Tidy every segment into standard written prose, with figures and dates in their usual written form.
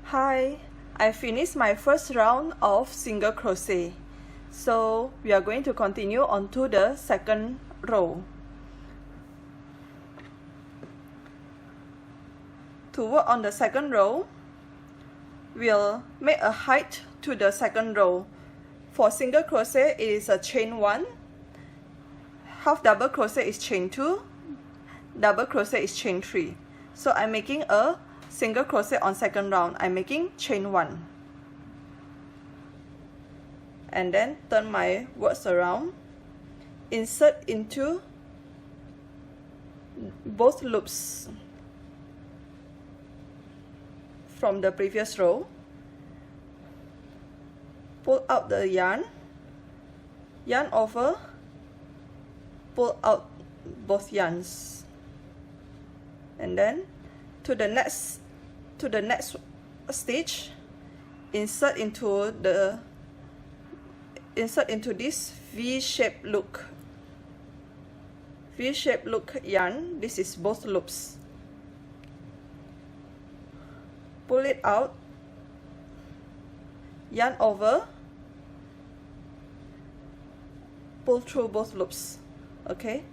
Hi, I finished my first round of single crochet. So we are going to continue on to the second row. To work on the second row, we'll make a height to the second row. For single crochet, it is a chain 1, half double crochet is chain 2, double crochet is chain 3. So I'm making a single crochet on second round. I'm making chain 1. And then turn my words around, insert into both loops from the previous row, pull out the yarn over, pull out both yarns, and then to the next stitch, insert into this V-shaped loop yarn. This is both loops. Pull it out, yarn over, pull through both loops. Okay,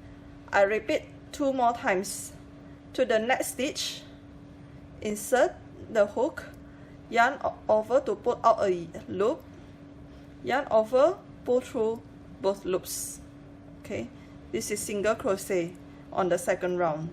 I repeat 2 more times. To the next stitch, insert the hook, yarn over to pull out a loop, yarn over, pull through both loops. Okay, this is single crochet on the second round.